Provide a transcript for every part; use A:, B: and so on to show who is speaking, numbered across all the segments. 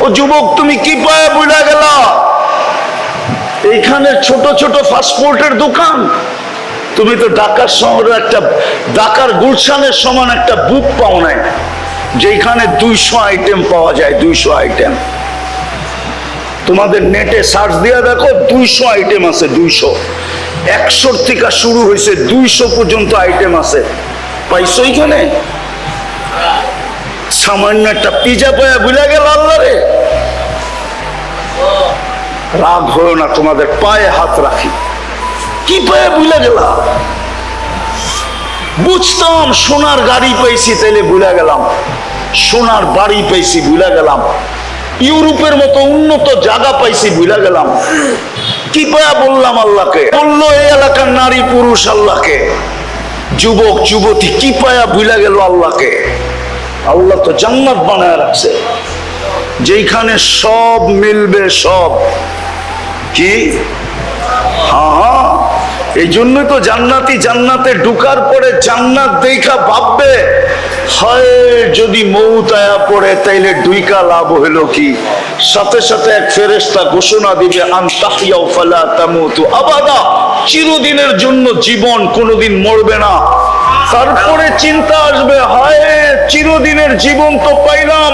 A: ও যুবক, তুমি কি পায়ে বুঝা গেলা? এইখানে ছোট ছোট ফাস্টফুডের দোকান। তুমি তো ঢাকার শহরে একটা ঢাকার গুলশানের সমান একটা বুক পাও নাই, যেখানে 200 আইটেম পাওয়া যায়। 200 আইটেম তোমাদের নেটে সার্চ দিয়ে দেখো, 200 আইটেম আছে। 200, 100 থেকে শুরু হয়েছে, 200 পর্যন্ত আইটেম আছে। পাইছো এখানে? সামান্য একটা পিজা পায়া বুঝা গেল আল্লাহ রে। রাগ হয়েও না, তোমাদের পায়ে হাত রাখি। কি পায়ে বুঝা গেলা? বুঝতাম সোনার গাড়ি পাইছি, তাইলে ভুলে গেলাম। সোনার বাড়ি পাইছি, ভুলে গেলাম। ইউরোপের মতো উন্নত জায়গা পাইছি, ভুলে গেলাম। কি পায়া বললাম আল্লাহকে? বললো এই এলাকার নারী পুরুষ আল্লাহকে। যুবক যুবতী কি পায়া ভুলে গেল আল্লাহকে? আল্লাহ তো জান্নাত বানায় রাখছে, যেখানে সব মিলবে। সব কি? হ্যাঁ, এই জন্যই তো জান্নাতি জান্নাতে ঢুকার পরে জান্নাত দেখা ভাববে, হয় যদি মৌত আয়া পড়ে তাইলে ডুইকা লাভ হইল কি? সাথে সাথে এক ফেরেশতা ঘোষণা দিবে, আনতাহিয়াও ফালা তামুতু আবাদা, চিরদিনের জন্য জীবন, কোনোদিন মরবে না। তারপরে চিন্তা আসবে, হায় চিরদিনের জীবন তো পাইলাম,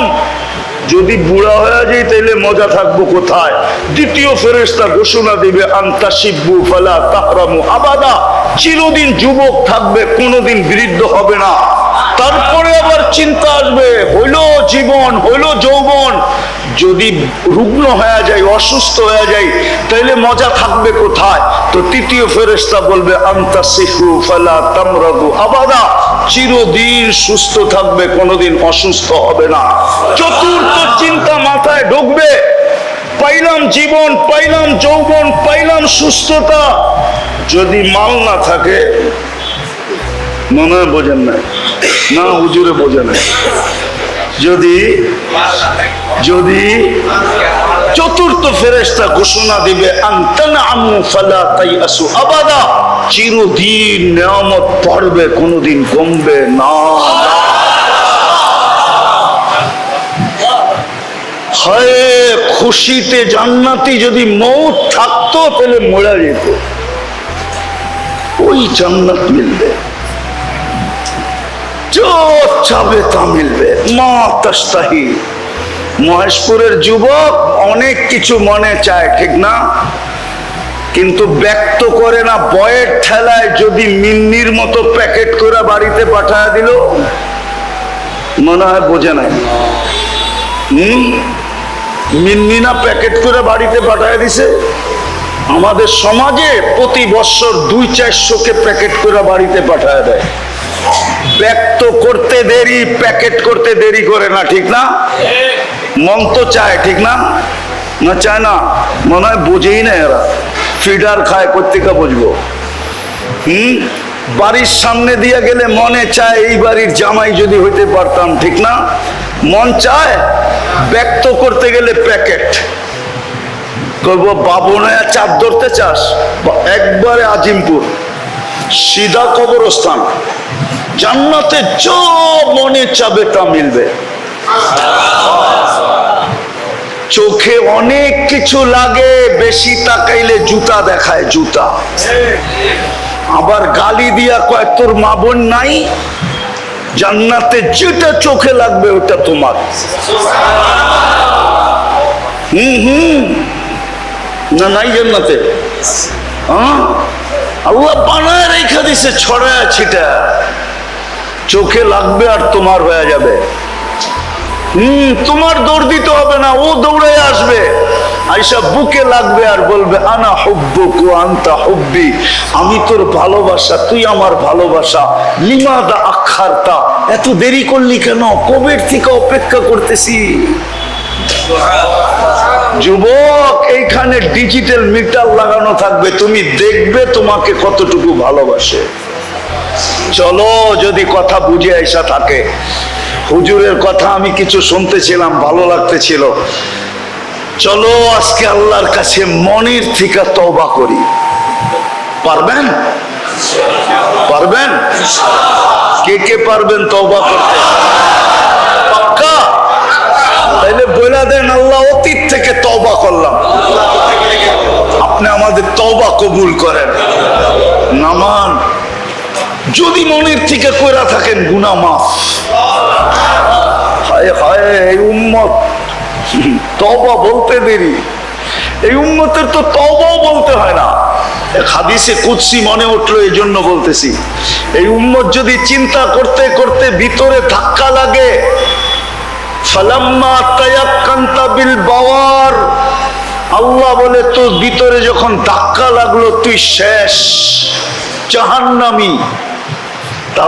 A: যদি বুড়া হয়ে যাই তাইলে মজা থাকবো কোথায়? দ্বিতীয় ফেরেশতা ঘোষণা দিবে, আনতাশিব্বু ফালা তাহরামু আবাদা, চিরদিন যুবক থাকবে, কোনোদিন বৃদ্ধ হবে না। তারপরে আবার চিন্তা আসবে, হইল জীবন, হইল যৌবন, যদি রুগ্ন হয়ে যায়, অসুস্থ হয়ে যায়, তাইলে মজা থাকবে কোথায়? তো তৃতীয় ফেরেশতা বলবে, আনতাসিহু ফালা তামরাদু আবাদা, চিরদিন সুস্থ থাকবে, কোনোদিন অসুস্থ হবে না। চতুর্থ চিন্তা মাথায় ঢুকবে, পাইলাম জীবন, পাইলাম যৌবন, পাইলাম সুস্থতা, যদি মাল না থাকে। মনে হয় বোঝেন না? না হুজুরে বোঝে না। যদি যদি চতুর্থ ফেরেশতা ঘোষণা দিবে, আনতানআমু ফালা তাইআসু আবাদা, চিরদিন নিয়ামত পড়বে, কোনোদিন কমবে না। হায় খুশিতে জান্নাতি যদি মৌত থাকতো তাহলে মরা যেত, ওই জান্নাত মিলবে, চাবে তা মিলবে। মা তাস্তাহি। মহেশপুরের যুবক অনেক কিছু মনে চায়, ঠিক না? কিন্তু ব্যক্ত করে না। বয়ের ঠেলায় যদি মিন্নির মতো প্যাকেট করে বাড়িতে পাঠায় দিল, মনে হয় বোঝে নাই। মিন্নি না প্যাকেট করে বাড়িতে পাঠায় দিছে। আমাদের সমাজে প্রতি বছর 200-400 প্যাকেট করে বাড়িতে পাঠায় দেয়। ব্যক্ত করতে দেরি, প্যাকেট করতে দেরি করে না, ঠিক না? মন তো চায়, ঠিক না? না চায় না? মনে হয় বোঝেই না এরা। ফিডার খায়, কোত্থেকে বুঝবো? বাড়ির সামনে দিয়ে গেলে মনে চায় এই বাড়ির জামাই যদি হইতে পারতাম, ঠিক না? মন চায়। ব্যক্ত করতে গেলে প্যাকেট করবো। বাবুনায়া চাপ ধরতে চাস, একবারে আজিমপুর, সিধা কবরস্থান। জান্নাতে যা মনে চাবে তা মিলবে। চোখে অনেক কিছু লাগে, বেশি তাকাইলে জুতা দেখায়, জুতা। আবার গালি দিয়া কয়, তোর মা বোন নাই? জান্নাতে যেটা চোখে লাগবে ওটা তোমার। না নাই জান্নাতে? আল্লাহ বানায় রেখে দিছে ছড়ায় ছিটা, চোখে লাগবে আর তোমার হয়ে যাবে। তোমার দৌড় দিতে হবে না, ও দৌড়ে আসবে, আইসা বুকে লাগবে আর বলবে, আনা হুব্বুক ওয়া আনতা হুব্বি, আমি তোর ভালোবাসা, তুই আমার ভালোবাসা। লিমাদা আখারতা, এত দেরি করলি কেন? কবের থেকে অপেক্ষা করতেছি। যুবক, এইখানে ডিজিটাল মিটার লাগানো থাকবে, তুমি দেখবে তোমাকে কতটুকু ভালোবাসে। চলো, যদি কথা বুঝে আইসা থাকে। হুজুরের কথা আমি কিছু শুনতেছিলাম, ভালো লাগতেছিল। চলো আজকে আল্লাহর কাছে মনের থেকে তওবা করি। পারবেন? পারবেন? কে কে পারবেন তওবা করতে? পাক্কা? তাইলে বলে দেন, আল্লাহ আল্লাহ কবুল করেন। নামান যদি মনের থেকে কইরা থাকেন গুনাহ মাফ। হায় হায়, এই উম্মত তওবা বলতে দেরি, এই উম্মতের তো তওবাও বলতে হয় না। হাদিসে কুদসি মনে উঠলো, এই জন্য বলতেছি। এই উম্মত যদি চিন্তা করতে করতে ভিতরে ধাক্কা লাগে, ফালাম্মা তায়াক্কানতা বিল বাওয়ার, আল্লাহ বলে তোর ভিতরে যখন ধাক্কা লাগলো তুই শেষ, জাহান্নামী।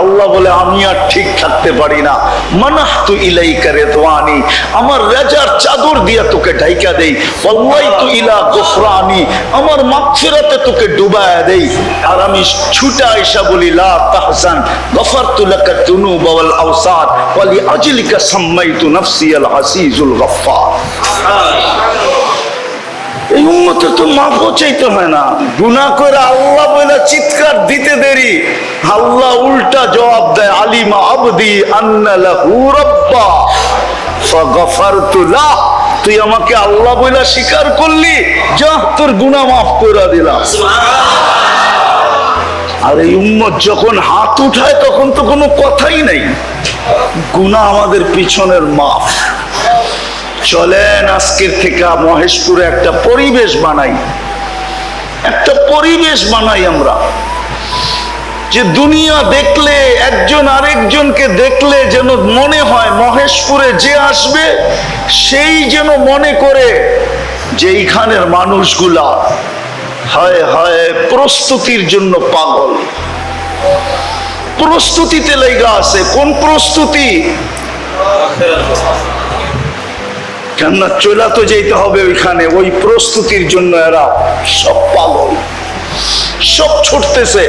A: আল্লাহ বলে আমি আর ঠিক থাকতে পারি না, মানাহতু ইলাইকা রিদওয়ানি, আমার রাজার চাদর দিয়া তোকে ঢাইকা দেই, ওয়াল্লাইতু ইলা গফরানি, আমার মাগফিরাতে তোকে ডুবায়া দেই। আর আমি ছুটে আইসা বলি লা তাহজান গফারতু লাকা যুনুবা ওয়াল আওসাদ ওয়া লিআজলিকা সাম্মাইতু নাফসি আল আসিজুল গফফার। এই উম্মতের তো মাফও চাইতে হয় না, গুনাহ করে আল্লাহ বলে চিৎকার দিতে দেরি, আল্লাহ উল্টা জবাব দেয়, আলিমা আবদি আন্না লাহু রাব্বা ফাগফারতু লাহ, তুই আমাকে আল্লাহ বলে স্বীকার করলি, যা তোর গুনাহ মাফ করে দিলাম। আর এই উম্মত যখন হাত উঠায় তখন তো কোনো কথাই নাই, গুনাহ আমাদের পিছনের মাফ। চলেন আজকের থেকে মহেশপুরে একটা পরিবেশ বানাই, একটা পরিবেশ বানাই আমরা, যে দুনিয়া দেখলে একজন আরেকজনকে দেখলে যেন মনে হয়, মহেশপুরে যে আসবে সেই যেন মনে করে যে এইখানের মানুষগুলা হায় হায় প্রস্তুতির জন্য পাগল, প্রস্তুতিতে লেগা আছে। কোন প্রস্তুতি? কেননা চলা তো যেতে হবে ওইখানে, ওই প্রস্তুতির জন্য এরা সব পাগল, সব ছুটতেছে।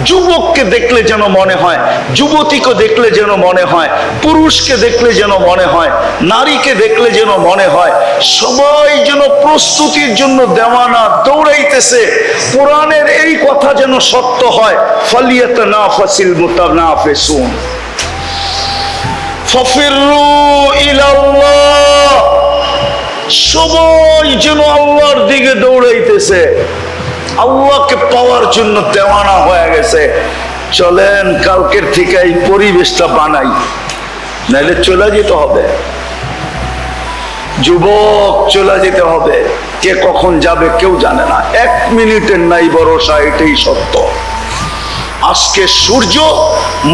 A: যুবককে দেখলে যেন মনে হয়, যুবতীকে দেখলে যেন মনে হয়, পুরুষকে দেখলে যেন মনে হয়, নারীকে দেখলে যেন মনে হয়, সবাই যেন প্রস্তুতির জন্য দেওয়ানা, দৌড়াইতেছে। কোরআনের এই কথা যেন সত্য হয়, ফালিয়াতানাফাসিল মুতানাফিসুন ফাফিরু ইলাল্লাহ, সবাই যেন আল্লাহর দিকে দৌড়াইতেছে, আল্লাহকে পাওয়ার জন্য দেওয়ানা হয়ে গেছে। চলেন কালকের থেকে এই পরিবেশটা বানাই, নাহলে চলে যেতে হবে। যুবক চলে যেতে হবে, কে কখন যাবে কেউ জানে না, 1 মিনিটের নাই ভরসা, এটাই সত্য। আজকে সূর্য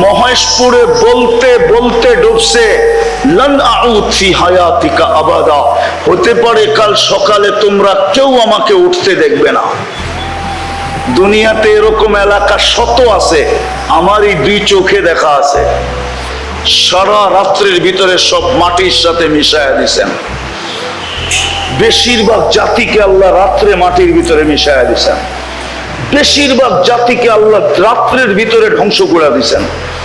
A: মহেশপুরে বলতে বলতে ডুবছে, লান আউদ ফি হায়াতিকা আবাদা, হতে পারে কাল সকালে তোমরা কেউ আমাকে উঠতে দেখবে না। দুনিয়াতে এরকম এলাকা শত আছে, আমারই 2 চোখে দেখা আছে। সারা রাত্রের ভিতরে সব মাটির সাথে মিশায়া দিছেন। বেশিরভাগ জাতিকে আল্লাহ রাত্রে মাটির ভিতরে মিশায়া দিছেন, বেশিরভাগ জাতিকে আল্লাহ রাত্রের ভিতরে ধ্বংস করে দিছেন।